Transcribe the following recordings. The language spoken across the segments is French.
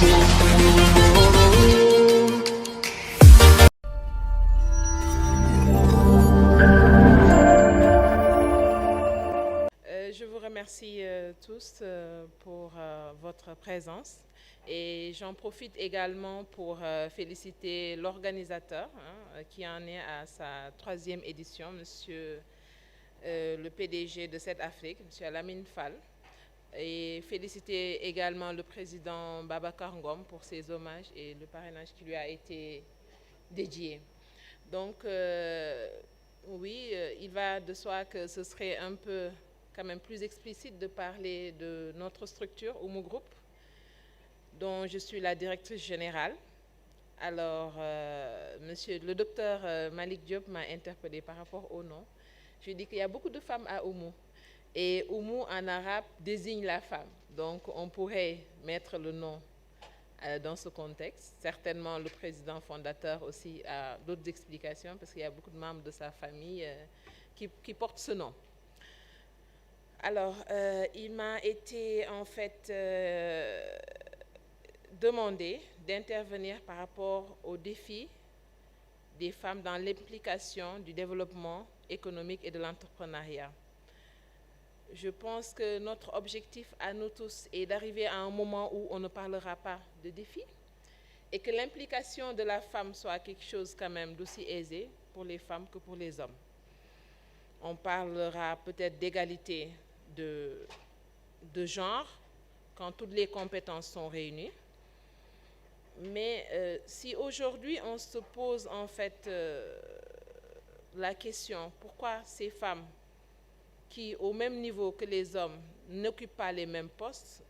Je vous remercie tous pour votre présence et j'en profite également pour féliciter l'organisateur qui en est à sa 3e édition, Monsieur le PDG de cette Afrique, Monsieur Lamine Fall, et féliciter également le président Babacar Ngom pour ses hommages et le parrainage qui lui a été dédié. Donc, oui, il va de soi que ce serait un peu quand même plus explicite de parler de notre structure, Oumou Group, dont je suis la directrice générale. Alors, monsieur le docteur Malik Diop m'a interpellé par rapport au nom. Je lui ai dit qu'il y a beaucoup de femmes à Oumou. Et Oumou en arabe désigne la femme. Donc, on pourrait mettre le nom dans ce contexte. Certainement, le président fondateur aussi a d'autres explications parce qu'il y a beaucoup de membres de sa famille qui portent ce nom. Alors, il m'a été en fait demandé d'intervenir par rapport aux défis des femmes dans l'implication du développement économique et de l'entrepreneuriat. Je pense que notre objectif à nous tous est d'arriver à un moment où on ne parlera pas de défis et que l'implication de la femme soit quelque chose quand même d'aussi aisé pour les femmes que pour les hommes. On parlera peut-être d'égalité de genre quand toutes les compétences sont réunies. Mais si aujourd'hui on se pose en fait la question pourquoi ces femmes qui au même niveau que les hommes n'occupent pas les mêmes postes,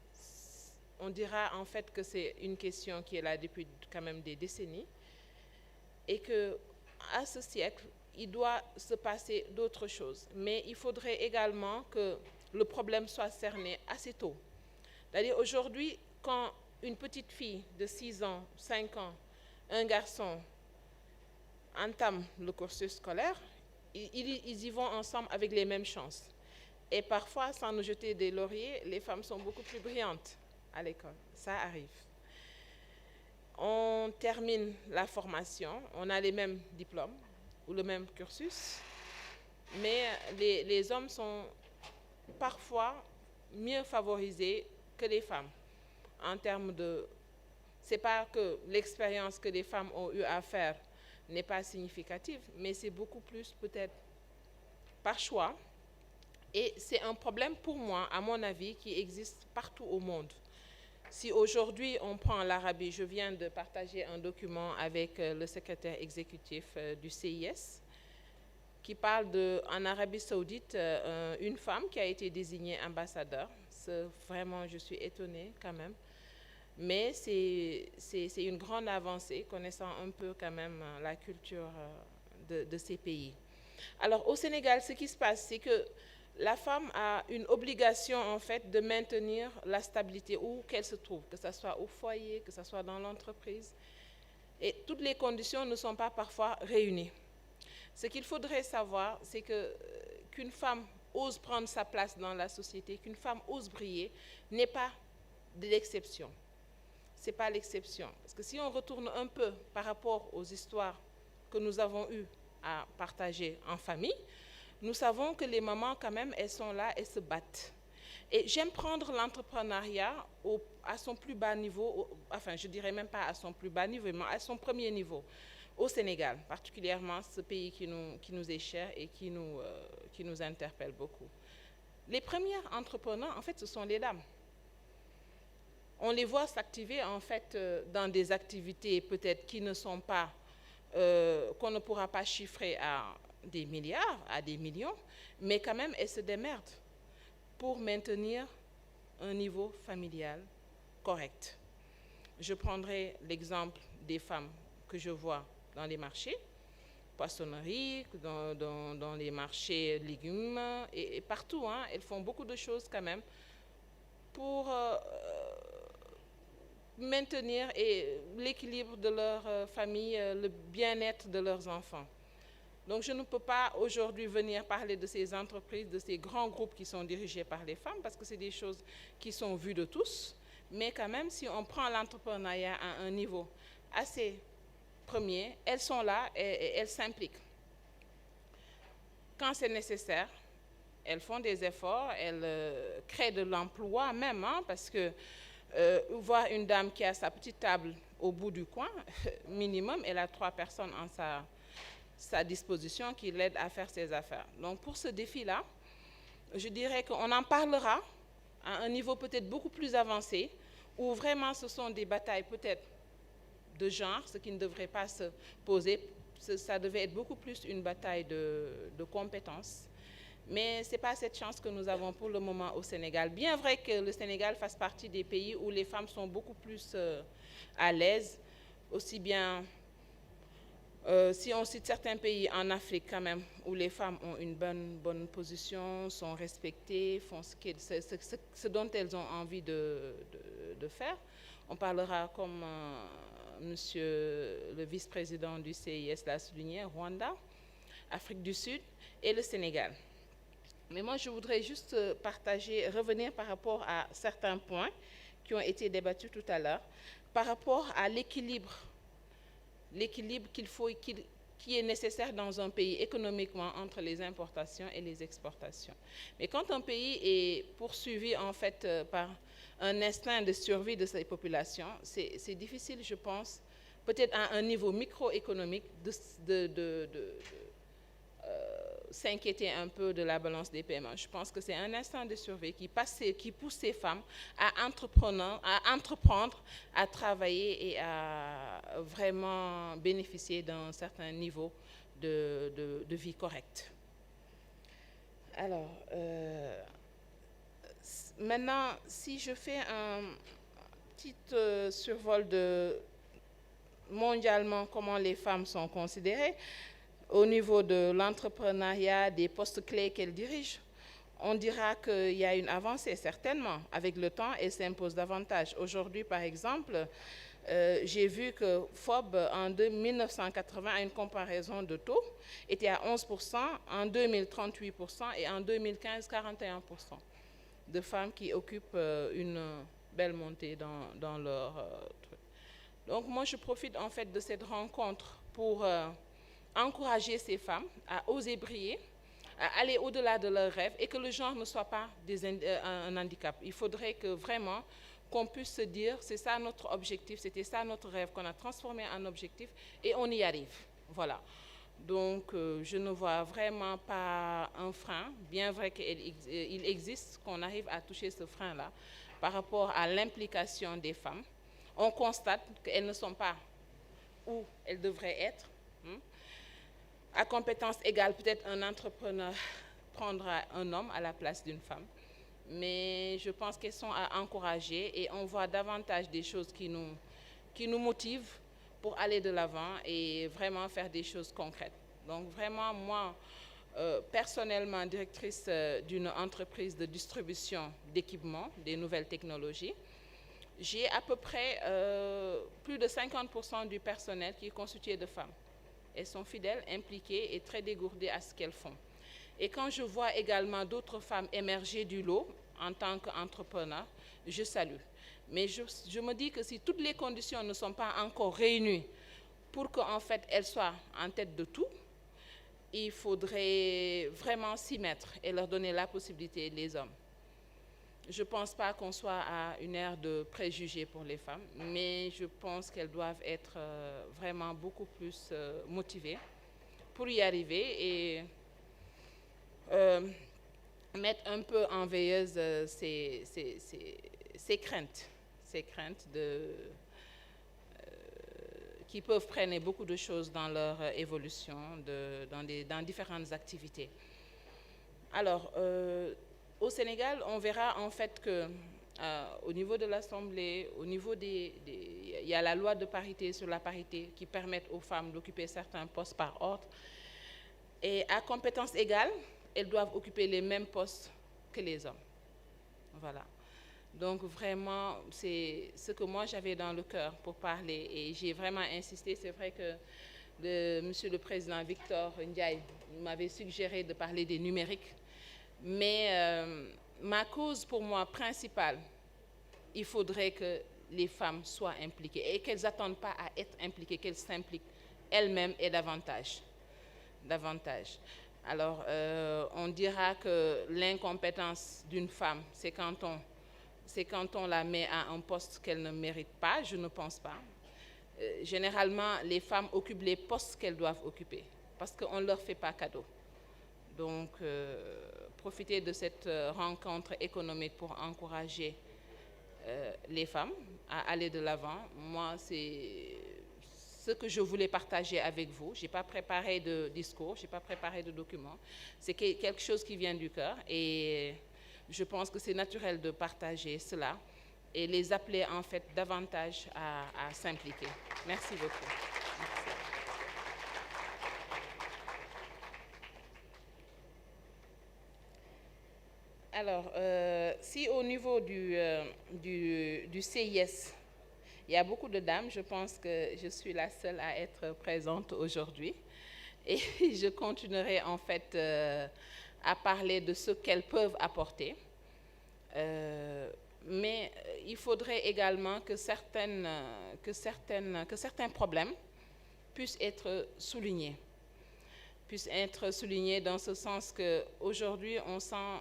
on dira en fait que c'est une question qui est là depuis quand même des décennies et que à ce siècle il doit se passer d'autres choses. Mais il faudrait également que le problème soit cerné assez tôt. C'est-à-dire aujourd'hui, quand une petite fille de 6 ans, 5 ans, un garçon entament le cursus scolaire, ils y vont ensemble avec les mêmes chances. Et parfois, sans nous jeter des lauriers, les femmes sont beaucoup plus brillantes à l'école. Ça arrive. On termine la formation, on a les mêmes diplômes ou le même cursus, mais les hommes sont parfois mieux favorisés que les femmes en termes de... C'est pas que l'expérience que les femmes ont eu à faire n'est pas significative, mais c'est beaucoup plus peut-être par choix. Et c'est un problème pour moi, à mon avis, qui existe partout au monde. Si aujourd'hui on prend l'Arabie, je viens de partager un document avec le secrétaire exécutif du CIS, qui parle en Arabie Saoudite, une femme qui a été désignée ambassadeur. Vraiment, je suis étonnée quand même. Mais c'est une grande avancée, connaissant un peu quand même la culture de ces pays. Alors au Sénégal, ce qui se passe, c'est que la femme a une obligation en fait de maintenir la stabilité où qu'elle se trouve, que ce soit au foyer, que ce soit dans l'entreprise. Et toutes les conditions ne sont pas parfois réunies. Ce qu'il faudrait savoir, c'est qu'une femme ose prendre sa place dans la société, qu'une femme ose briller, n'est pas de l'exception. Ce n'est pas l'exception. Parce que si on retourne un peu par rapport aux histoires que nous avons eues à partager en famille, nous savons que les mamans, quand même, elles sont là, elles se battent. Et j'aime prendre l'entrepreneuriat à son plus bas niveau, enfin, je ne dirais même pas à son plus bas niveau, mais à son premier niveau, au Sénégal, particulièrement ce pays qui nous est cher et qui nous interpelle beaucoup. Les premières entrepreneurs, en fait, ce sont les dames. On les voit s'activer, en fait, dans des activités peut-être qui ne sont pas, qu'on ne pourra pas chiffrer à des milliards, à des millions, mais quand même, elles se démerdent pour maintenir un niveau familial correct. Je prendrai l'exemple des femmes que je vois dans les marchés, poissonnerie, dans les marchés légumes, et partout, hein, elles font beaucoup de choses quand même pour maintenir l'équilibre de leur famille, le bien-être de leurs enfants. Donc je ne peux pas aujourd'hui venir parler de ces entreprises, de ces grands groupes qui sont dirigés par les femmes, parce que c'est des choses qui sont vues de tous. Mais quand même, si on prend l'entrepreneuriat à un niveau assez premier, elles sont là et elles s'impliquent. Quand c'est nécessaire, elles font des efforts, elles créent de l'emploi même, hein, parce que voir une dame qui a sa petite table au bout du coin, minimum, elle a 3 personnes en sa disposition qui l'aident à faire ses affaires. Donc pour ce défi-là, je dirais qu'on en parlera à un niveau peut-être beaucoup plus avancé, où vraiment ce sont des batailles peut-être de genre, ce qui ne devrait pas se poser. Ça devait être beaucoup plus une bataille de compétences. Mais ce n'est pas cette chance que nous avons pour le moment au Sénégal. Bien vrai que le Sénégal fasse partie des pays où les femmes sont beaucoup plus à l'aise, aussi bien, si on cite certains pays en Afrique quand même, où les femmes ont une bonne position, sont respectées, font ce dont elles ont envie de faire. On parlera comme monsieur le vice-président du CIS l'a souligné, Rwanda, Afrique du Sud et le Sénégal. Mais moi, je voudrais juste revenir par rapport à certains points qui ont été débattus tout à l'heure, par rapport à l'équilibre qui est nécessaire dans un pays économiquement entre les importations et les exportations. Mais quand un pays est poursuivi en fait par un instinct de survie de ses populations, c'est difficile, je pense, peut-être à un niveau microéconomique, s'inquiéter un peu de la balance des paiements. Je pense que c'est un instinct de survie qui pousse ces femmes à entreprendre, à travailler et à vraiment bénéficier d'un certain niveau de vie correcte. Alors, maintenant, si je fais un petit survol de mondialement comment les femmes sont considérées, au niveau de l'entrepreneuriat, des postes clés qu'elles dirigent, on dira qu'il y a une avancée, certainement. Avec le temps, elles s'imposent davantage. Aujourd'hui, par exemple, j'ai vu que FOB, en 1980, à une comparaison de taux, était à 11%, en 2000, 38%, et en 2015, 41% de femmes qui occupent une belle montée dans leur truc. Donc moi, je profite en fait de cette rencontre pour encourager ces femmes à oser briller, à aller au-delà de leurs rêves et que le genre ne soit pas un handicap. Il faudrait que vraiment qu'on puisse se dire, c'est ça notre objectif, c'était ça notre rêve qu'on a transformé en objectif et on y arrive. Voilà. Donc, je ne vois vraiment pas un frein, bien vrai qu'il existe, qu'on arrive à toucher ce frein-là par rapport à l'implication des femmes. On constate qu'elles ne sont pas où elles devraient être. À compétence égale, peut-être un entrepreneur prendra un homme à la place d'une femme. Mais je pense qu'elles sont à encourager et on voit davantage des choses qui nous motivent pour aller de l'avant et vraiment faire des choses concrètes. Donc vraiment, moi, personnellement, directrice d'une entreprise de distribution d'équipements, des nouvelles technologies, j'ai à peu près plus de 50% du personnel qui est constitué de femmes. Elles sont fidèles, impliquées et très dégourdées à ce qu'elles font. Et quand je vois également d'autres femmes émerger du lot en tant qu'entrepreneurs, je salue. Mais je me dis que si toutes les conditions ne sont pas encore réunies pour qu'en fait elles soient en tête de tout, il faudrait vraiment s'y mettre et leur donner la possibilité, les hommes. Je ne pense pas qu'on soit à une ère de préjugés pour les femmes, mais je pense qu'elles doivent être vraiment beaucoup plus motivées pour y arriver et mettre un peu en veilleuse ces craintes qui peuvent freiner beaucoup de choses dans leur évolution, dans différentes activités. Alors, au Sénégal, on verra en fait que au niveau de l'Assemblée, au niveau il y a la loi de parité sur la parité qui permet aux femmes d'occuper certains postes par ordre. Et à compétences égales, elles doivent occuper les mêmes postes que les hommes. Voilà. Donc vraiment, c'est ce que moi j'avais dans le cœur pour parler et j'ai vraiment insisté. C'est vrai que Monsieur le Président Victor Ndiaye m'avait suggéré de parler des numériques. Mais ma cause pour moi principale, il faudrait que les femmes soient impliquées et qu'elles n'attendent pas à être impliquées, qu'elles s'impliquent elles-mêmes et davantage. Alors, on dira que l'incompétence d'une femme, c'est quand on la met à un poste qu'elle ne mérite pas. Je ne pense pas. Généralement, les femmes occupent les postes qu'elles doivent occuper parce qu'on ne leur fait pas cadeau. Donc, profiter de cette rencontre économique pour encourager les femmes à aller de l'avant. Moi, c'est ce que je voulais partager avec vous. Je n'ai pas préparé de discours, je n'ai pas préparé de documents. C'est quelque chose qui vient du cœur et je pense que c'est naturel de partager cela et les appeler en fait davantage à s'impliquer. Merci beaucoup. Merci. Alors, si au niveau du CIS, il y a beaucoup de dames, je pense que je suis la seule à être présente aujourd'hui. Et je continuerai en fait à parler de ce qu'elles peuvent apporter. Mais il faudrait également que certains problèmes puissent être soulignés. Dans ce sens qu'aujourd'hui, on sent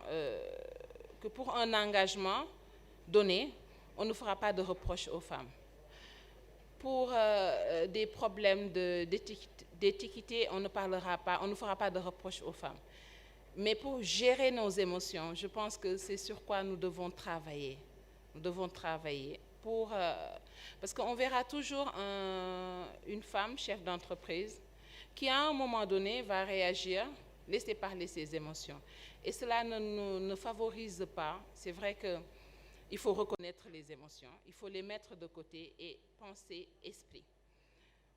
que pour un engagement donné, on ne fera pas de reproches aux femmes. Pour des problèmes d'étiquité, on ne fera pas de reproches aux femmes. Mais pour gérer nos émotions, je pense que c'est sur quoi nous devons travailler. Parce qu'on verra toujours une femme, chef d'entreprise, qui à un moment donné va réagir, laisser parler ses émotions. Et cela ne nous favorise pas. C'est vrai qu'il faut reconnaître les émotions, il faut les mettre de côté et penser esprit.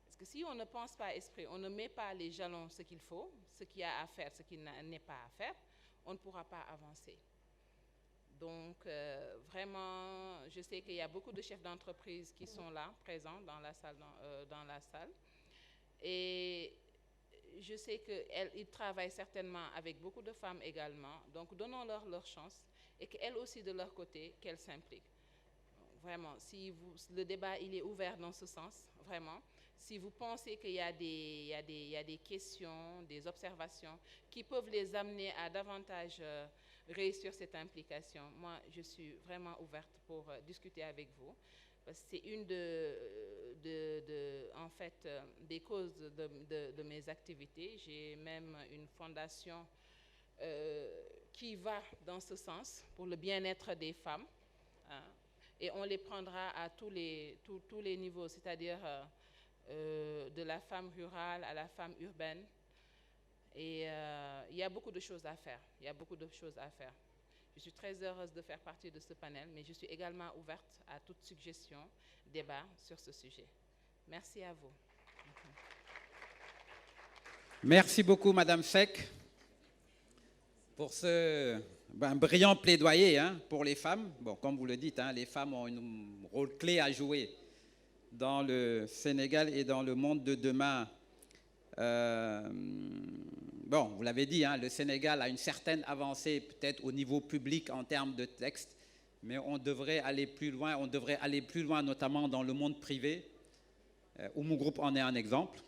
Parce que si on ne pense pas esprit, on ne met pas les jalons, ce qu'il faut, ce qu'il y a à faire, ce qui n'est pas à faire, on ne pourra pas avancer. Donc, vraiment, je sais qu'il y a beaucoup de chefs d'entreprise qui sont là, présents dans la salle. Et je sais qu'ils travaillent certainement avec beaucoup de femmes également. Donc, donnons-leur leur chance et qu'elles aussi, de leur côté, qu'elles s'impliquent. Vraiment, le débat il est ouvert dans ce sens, vraiment. Si vous pensez qu'il y a des questions, des observations qui peuvent les amener à davantage réussir cette implication, moi, je suis vraiment ouverte pour discuter avec vous. Parce que c'est une des causes de mes activités. J'ai même une fondation qui va dans ce sens pour le bien-être des femmes. Et on les prendra à tous les niveaux, c'est-à-dire de la femme rurale à la femme urbaine. Et il y a beaucoup de choses à faire. Je suis très heureuse de faire partie de ce panel, mais je suis également ouverte à toute suggestion, débat sur ce sujet. Merci à vous. Merci beaucoup, Madame Seck, pour ce brillant plaidoyer pour les femmes. Bon, comme vous le dites, les femmes ont un rôle clé à jouer dans le Sénégal et dans le monde de demain. Bon, vous l'avez dit, le Sénégal a une certaine avancée peut-être au niveau public en termes de texte, mais on devrait aller plus loin, notamment dans le monde privé. Oumou Group en est un exemple.